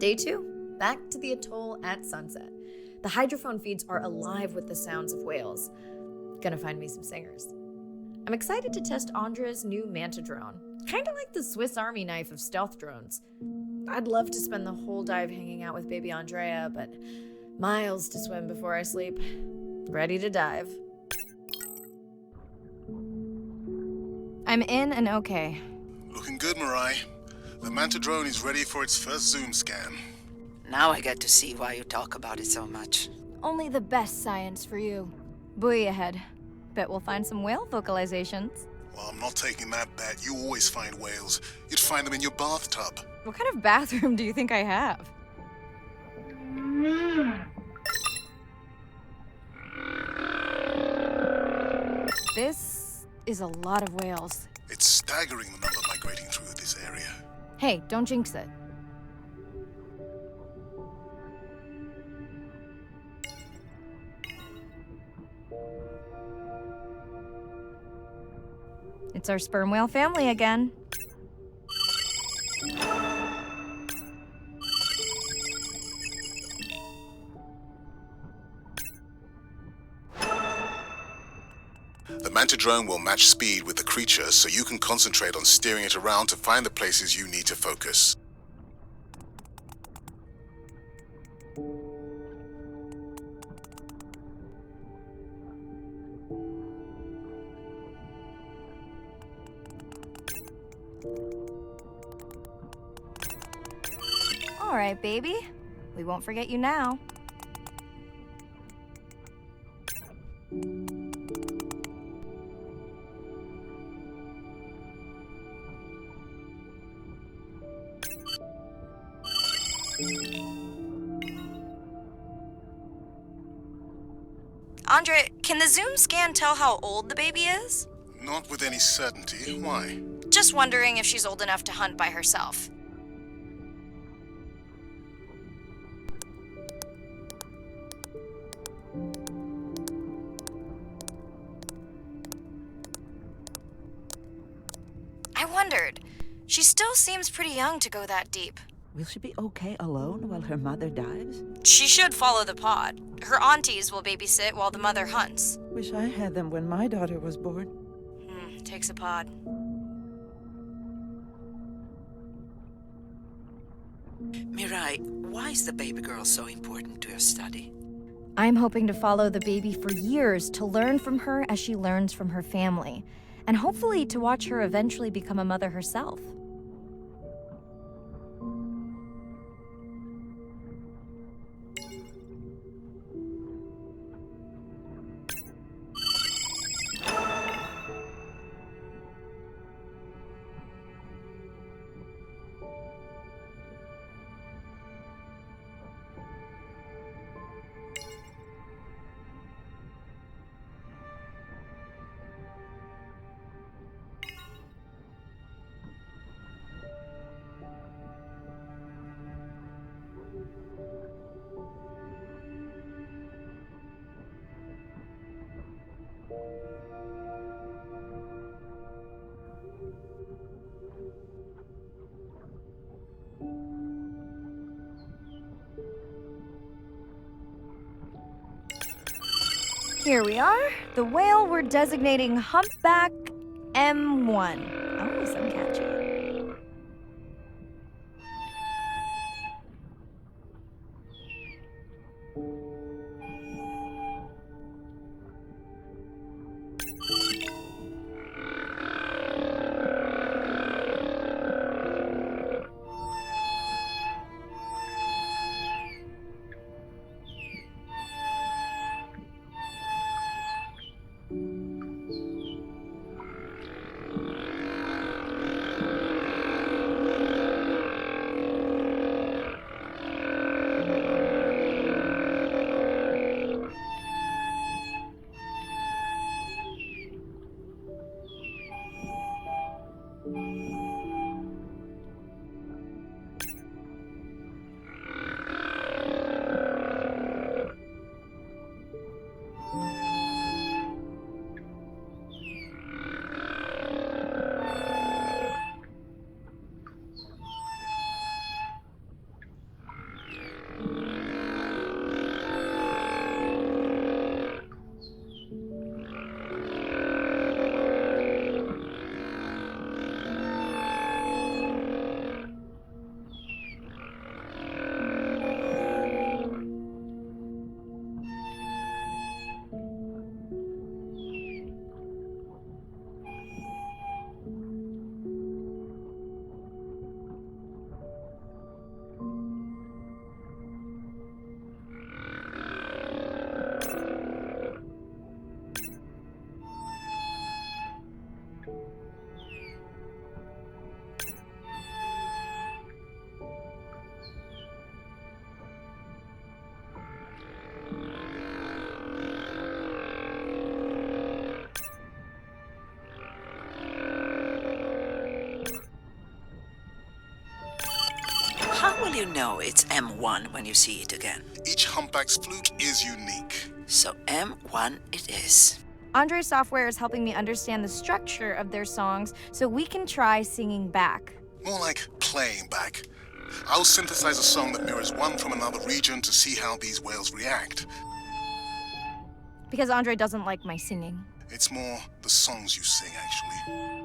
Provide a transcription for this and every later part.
Day 2, back to the atoll at sunset. The hydrophone feeds are alive with the sounds of whales. Gonna find me some singers. I'm excited to test Andrea's new Manta drone. Kinda like the Swiss Army knife of stealth drones. I'd love to spend the whole dive hanging out with baby Andrea, but miles to swim before I sleep. Ready to dive. I'm in and okay. Looking good, Mirai. The Manta drone is ready for its first zoom scan. Now I get to see why you talk about it so much. Only the best science for you. Buoy ahead. Bet we'll find some whale vocalizations. Well, I'm not taking that bet. You always find whales. You'd find them in your bathtub. What kind of bathroom do you think I have? This is a lot of whales. It's staggering the number migrating through this area. Hey, don't jinx it. It's our sperm whale family again. The Manta drone will match speed with the creature so you can concentrate on steering it around to find the places you need to focus. All right, baby. We won't forget you now. Andre, can the zoom scan tell how old the baby is? Not with any certainty. Why? Just wondering if she's old enough to hunt by herself. I wondered. She still seems pretty young to go that deep. Will she be okay alone while her mother dives? She should follow the pod. Her aunties will babysit while the mother hunts. Wish I had them when my daughter was born. Takes a pod. Mirai, why is the baby girl so important to your study? I'm hoping to follow the baby for years to learn from her as she learns from her family, and hopefully to watch her eventually become a mother herself. Here we are, the whale we're designating Humpback M1. Oh, some catchy. will you know it's M1 when you see it again? Each humpback's flute is unique. So M1 it is. Andre's software is helping me understand the structure of their songs so we can try singing back. More like playing back. I'll synthesize a song that mirrors one from another region to see how these whales react. Because Andre doesn't like my singing. It's more the songs you sing, actually.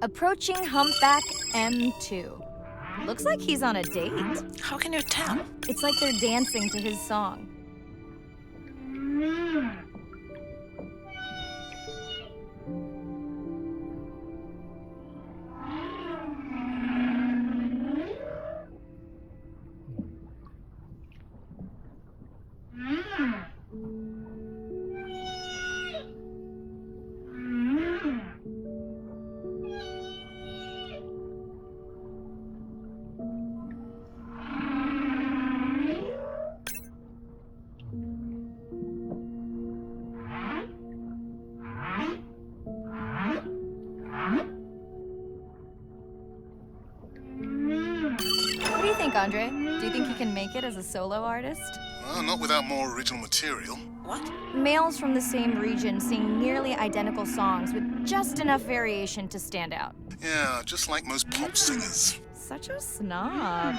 Approaching Humpback M2. Looks like he's on a date. How can you tell? It's like they're dancing to his song. What do you think, Andre? Do you think he can make it as a solo artist? Not without more original material. What? Males from the same region sing nearly identical songs with just enough variation to stand out. Yeah, just like most pop singers. Such a snob.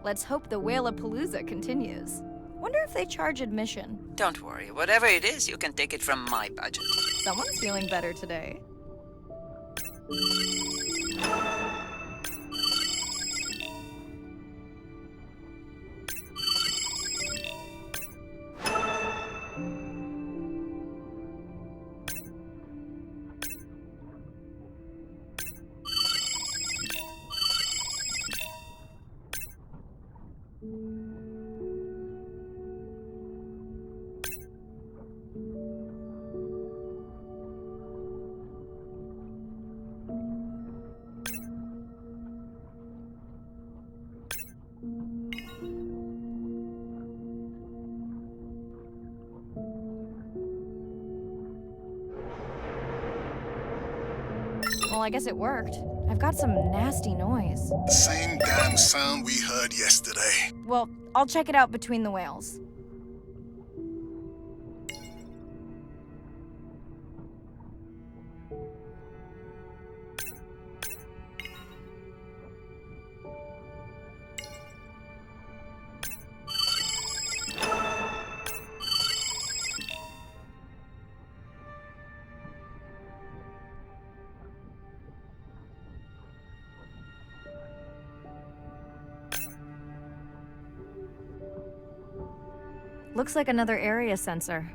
Let's hope the Whale-a-Palooza continues. Wonder if they charge admission. Don't worry, whatever it is, you can take it from my budget. Someone's feeling better today. Well, I guess it worked. I've got some nasty noise. The same damn sound we heard yesterday. Well, I'll check it out between the whales. Looks like another area sensor.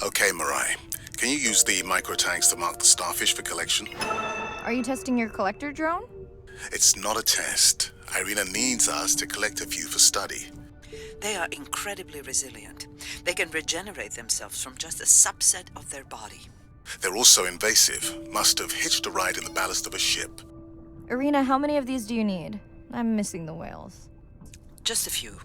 Okay, Mirai. Can you use the micro tags to mark the starfish for collection? Are you testing your collector drone? It's not a test. Irina needs us to collect a few for study. They are incredibly resilient. They can regenerate themselves from just a subset of their body. They're also invasive. Must have hitched a ride in the ballast of a ship. Irina, how many of these do you need? I'm missing the whales. Just a few.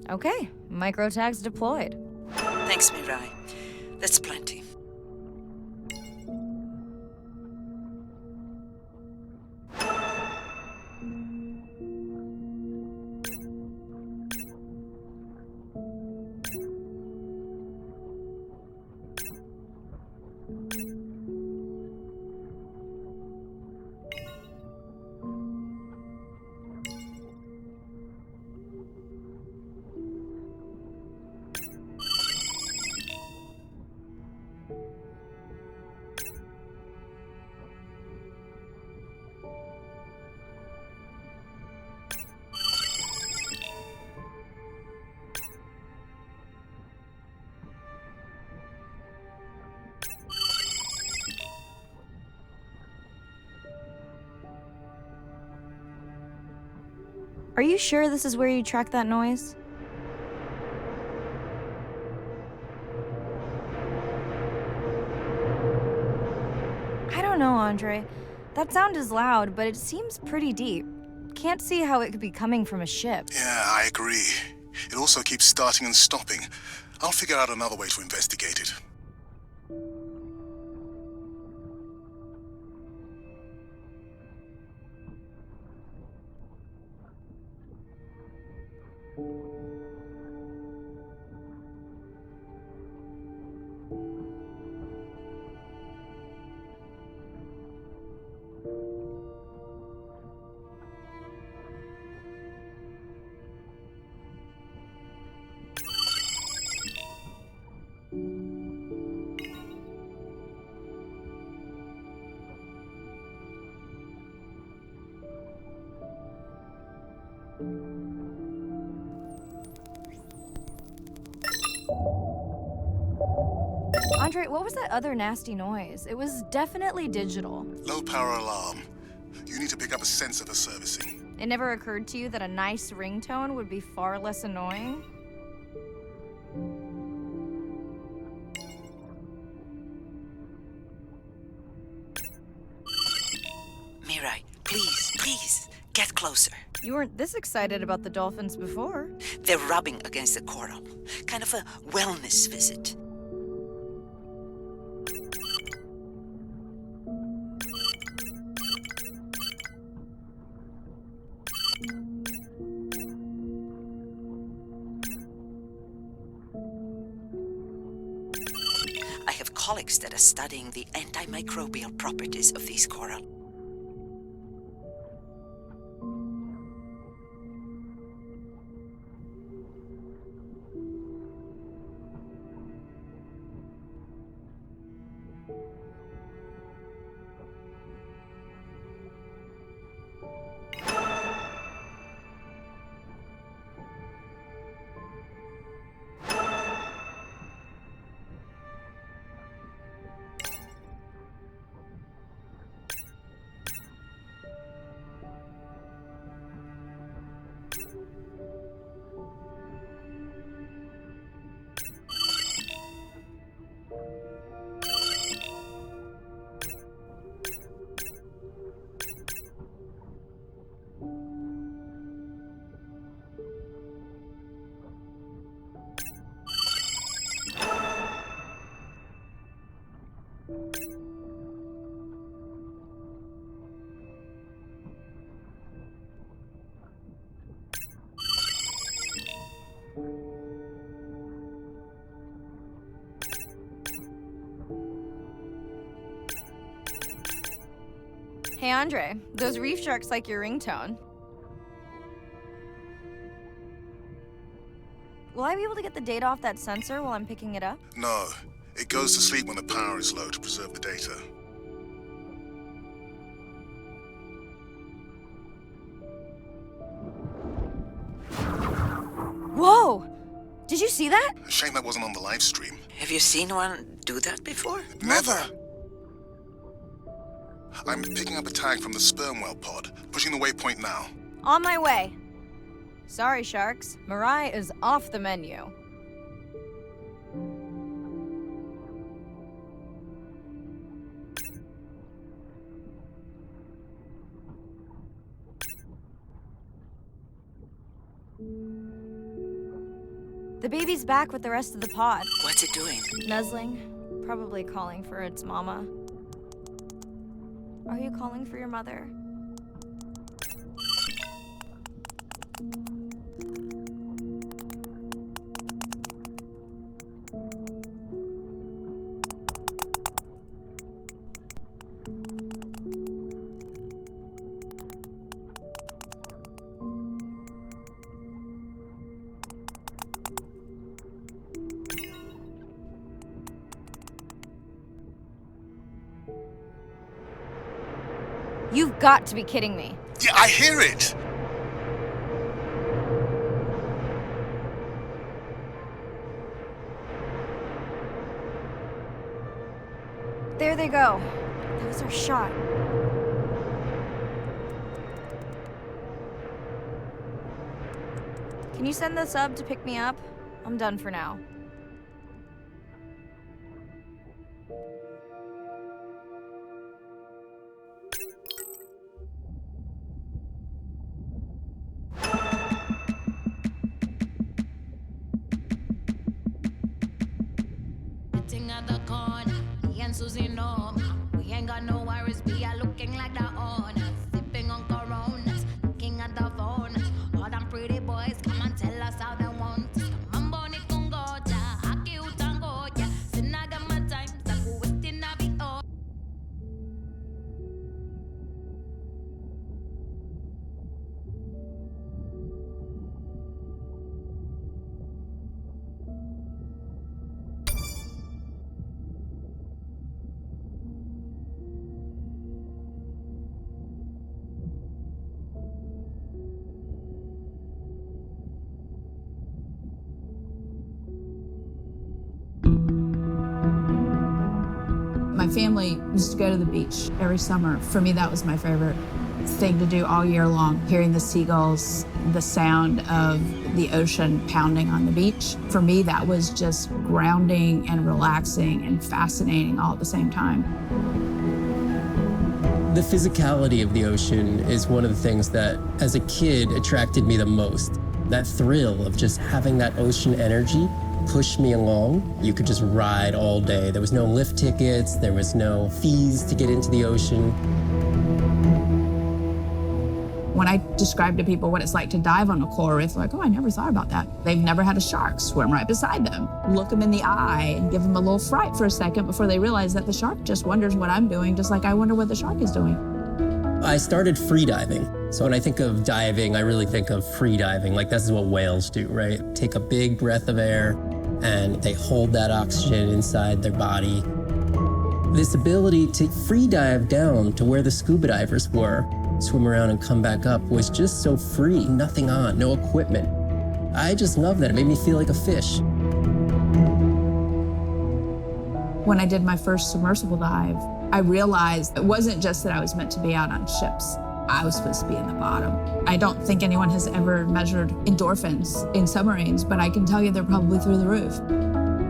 Okay, micro tags deployed. Thanks, Mirai. That's plenty. Are you sure this is where you track that noise? I don't know, Andre. That sound is loud, but it seems pretty deep. Can't see how it could be coming from a ship. Yeah, I agree. It also keeps starting and stopping. I'll figure out another way to investigate it. Andre, what was that other nasty noise? It was definitely digital. Low power alarm. You need to pick up a sensor for servicing. It never occurred to you that a nice ringtone would be far less annoying? Mirai, please, get closer. You weren't this excited about the dolphins before. They're rubbing against the coral. Kind of a wellness visit. I have colleagues that are studying the antimicrobial properties of these coral. Hey Andre, those reef sharks like your ringtone. Will I be able to get the data off that sensor while I'm picking it up? No, it goes to sleep when the power is low to preserve the data. Whoa! Did you see that? Shame that wasn't on the live stream. Have you seen one do that before? Never! I'm picking up a tag from the Sperm well pod, pushing the waypoint now. On my way. Sorry, sharks. Mirai is off the menu. The baby's back with the rest of the pod. What's it doing? Nuzzling, probably calling for its mama. Are you calling for your mother? You've got to be kidding me. Yeah, I hear it! There they go. That was our shot. Can you send the sub to pick me up? I'm done for now. At the corner, me and Susie know we ain't got no worries. We are looking like the owners, sipping on Coronas, looking at the phone. All them pretty boys come and tell us how they want. Mambo ni kungoja, aki utangoja. Sinaga my time, saku waiting na be all. family used to go to the beach every summer. For me, that was my favorite thing to do all year long, hearing the seagulls, the sound of the ocean pounding on the beach. For me, that was just grounding and relaxing and fascinating all at the same time. The physicality of the ocean is one of the things that, as a kid, attracted me the most. That thrill of just having that ocean energy push me along. You could just ride all day. There was no lift tickets, there was no fees to get into the ocean. When I describe to people what it's like to dive on a coral reef, they're like, oh, I never thought about that. They've never had a shark swim right beside them. Look them in the eye and give them a little fright for a second before they realize that the shark just wonders what I'm doing, just like I wonder what the shark is doing. I started free diving. So when I think of diving, I really think of free diving. Like, this is what whales do, right? Take a big breath of air and they hold that oxygen inside their body. This ability to free dive down to where the scuba divers were, swim around and come back up, was just so free. Nothing on, no equipment. I just love that. It made me feel like a fish. When I did my first submersible dive, I realized it wasn't just that I was meant to be out on ships. I was supposed to be in the bottom. I don't think anyone has ever measured endorphins in submarines, but I can tell you they're probably through the roof.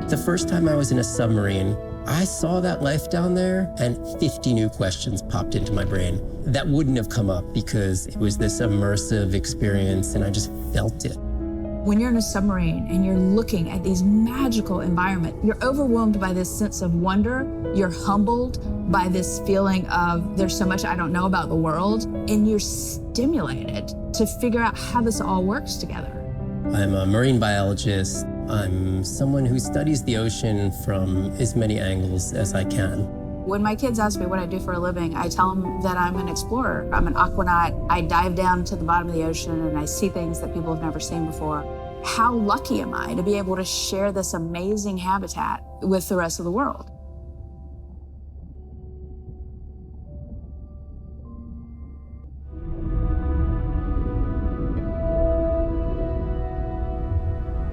The first time I was in a submarine, I saw that life down there and 50 new questions popped into my brain that wouldn't have come up because it was this immersive experience and I just felt it. When you're in a submarine and you're looking at these magical environments, you're overwhelmed by this sense of wonder. You're humbled by this feeling of there's so much I don't know about the world, and you're stimulated to figure out how this all works together. I'm a marine biologist. I'm someone who studies the ocean from as many angles as I can. When my kids ask me what I do for a living, I tell them that I'm an explorer. I'm an aquanaut. I dive down to the bottom of the ocean and I see things that people have never seen before. How lucky am I to be able to share this amazing habitat with the rest of the world?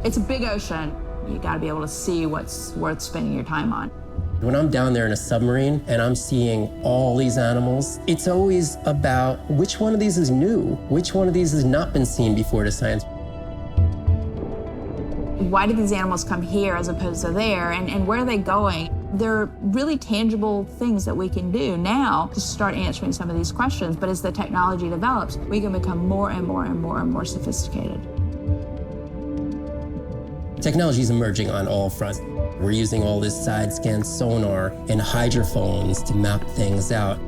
It's a big ocean. You gotta be able to see what's worth spending your time on. When I'm down there in a submarine and I'm seeing all these animals, it's always about which one of these is new, which one of these has not been seen before to science. Why did these animals come here as opposed to there, and where are they going? There are really tangible things that we can do now to start answering some of these questions, but as the technology develops, we can become more and more and more and more sophisticated. Technology is emerging on all fronts. We're using all this side-scan sonar and hydrophones to map things out.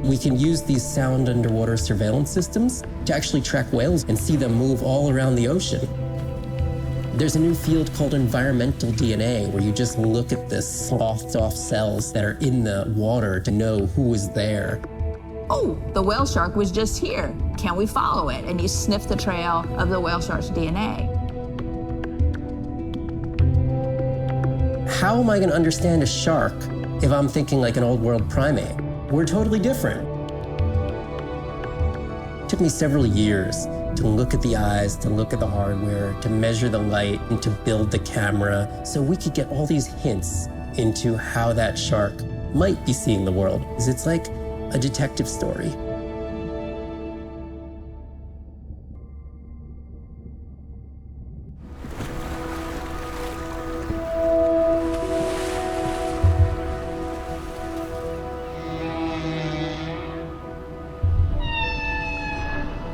We can use these sound underwater surveillance systems to actually track whales and see them move all around the ocean. There's a new field called environmental DNA, where you just look at the sloughed-off cells that are in the water to know who is there. Oh, the whale shark was just here. Can we follow it? And you sniff the trail of the whale shark's DNA. How am I going to understand a shark if I'm thinking like an old world primate? We're totally different. It took me several years to look at the eyes, to look at the hardware, to measure the light, and to build the camera so we could get all these hints into how that shark might be seeing the world. It's like a detective story.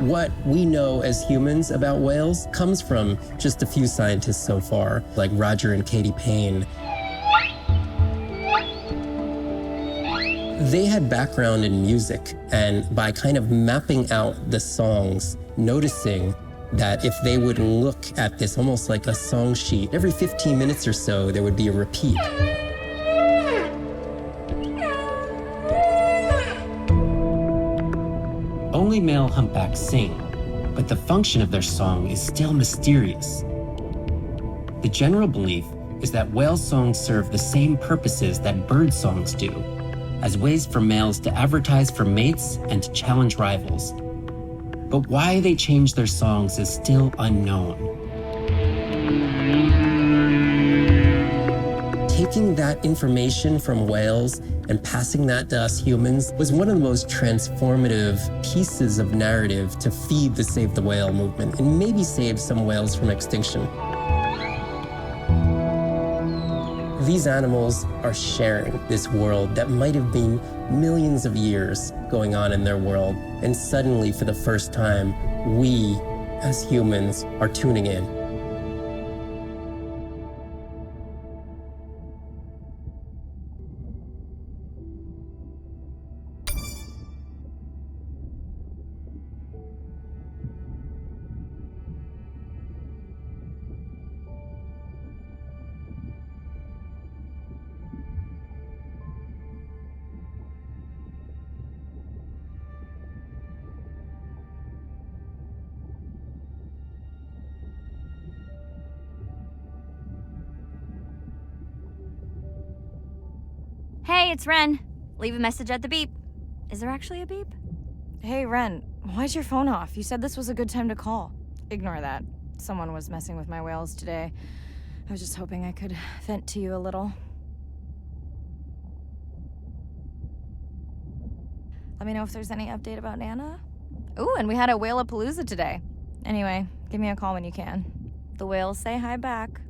What we know as humans about whales comes from just a few scientists so far, like Roger and Katie Payne. They had background in music, and by kind of mapping out the songs, noticing that if they would look at this almost like a song sheet, every 15 minutes or so, there would be a repeat. Only male humpbacks sing, but the function of their song is still mysterious. The general belief is that whale songs serve the same purposes that bird songs do, as ways for males to advertise for mates and to challenge rivals. But why they change their songs is still unknown. Take taking that information from whales and passing that to us humans was one of the most transformative pieces of narrative to feed the Save the Whale movement and maybe save some whales from extinction. These animals are sharing this world that might have been millions of years going on in their world, and suddenly, for the first time, we, as humans, are tuning in. Hey, it's Ren. Leave a message at the beep. Is there actually a beep? Hey, Ren, why's your phone off? You said this was a good time to call. Ignore that. Someone was messing with my whales today. I was just hoping I could vent to you a little. Let me know if there's any update about Nana. Ooh, and we had a whale-a-palooza today. Anyway, give me a call when you can. The whales say hi back.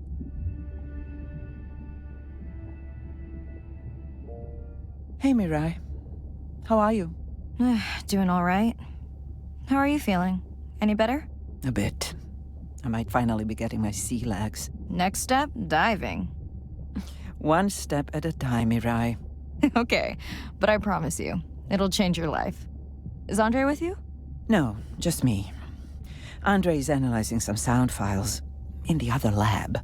Hey, Mirai. How are you? Doing all right. How are you feeling? Any better? A bit. I might finally be getting my sea legs. Next step, diving. One step at a time, Mirai. Okay, but I promise you, it'll change your life. Is Andre with you? No, just me. Andre is analyzing some sound files in the other lab.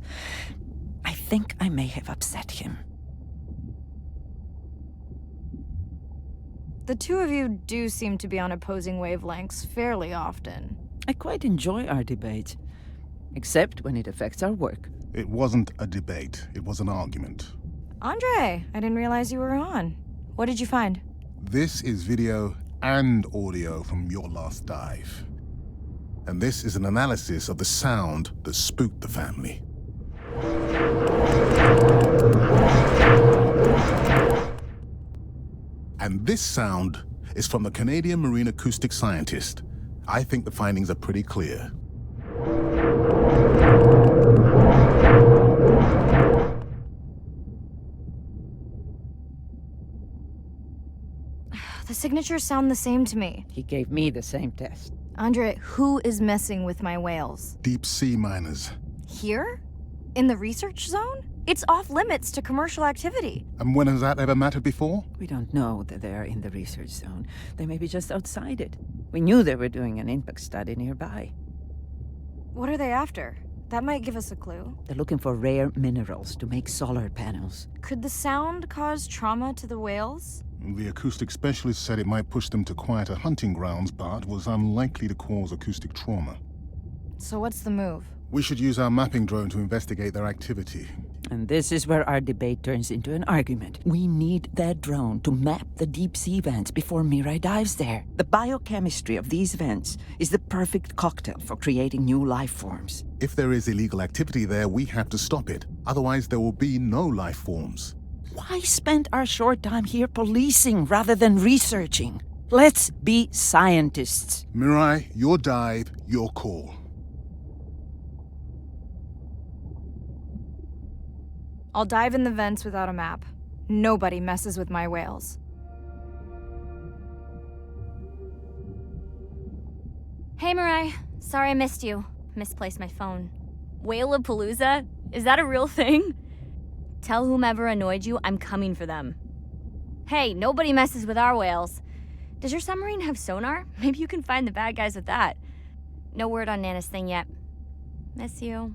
I think I may have upset him. The two of you do seem to be on opposing wavelengths fairly often. I quite enjoy our debate, except when it affects our work. It wasn't a debate, it was an argument. Andre, I didn't realize you were on. What did you find? This is video and audio from your last dive. And this is an analysis of the sound that spooked the family. And this sound is from the Canadian marine acoustic scientist. I think the findings are pretty clear. The signatures sound the same to me. He gave me the same test. Andre, who is messing with my whales? Deep sea miners. Here? In the research zone? It's off limits to commercial activity. And when has that ever mattered before? We don't know that they're in the research zone. They may be just outside it. We knew they were doing an impact study nearby. What are they after? That might give us a clue. They're looking for rare minerals to make solar panels. Could the sound cause trauma to the whales? The acoustic specialist said it might push them to quieter hunting grounds, but was unlikely to cause acoustic trauma. So what's the move? We should use our mapping drone to investigate their activity. And this is where our debate turns into an argument. We need that drone to map the deep sea vents before Mirai dives there. The biochemistry of these vents is the perfect cocktail for creating new life forms. If there is illegal activity there, we have to stop it. Otherwise, there will be no life forms. Why spend our short time here policing rather than researching? Let's be scientists. Mirai, your dive, your call. I'll dive in the vents without a map. Nobody messes with my whales. Hey, Mirai. Sorry I missed you. Misplaced my phone. Whale-a-palooza? Is that a real thing? Tell whomever annoyed you I'm coming for them. Hey, nobody messes with our whales. Does your submarine have sonar? Maybe you can find the bad guys with that. No word on Nana's thing yet. Miss you.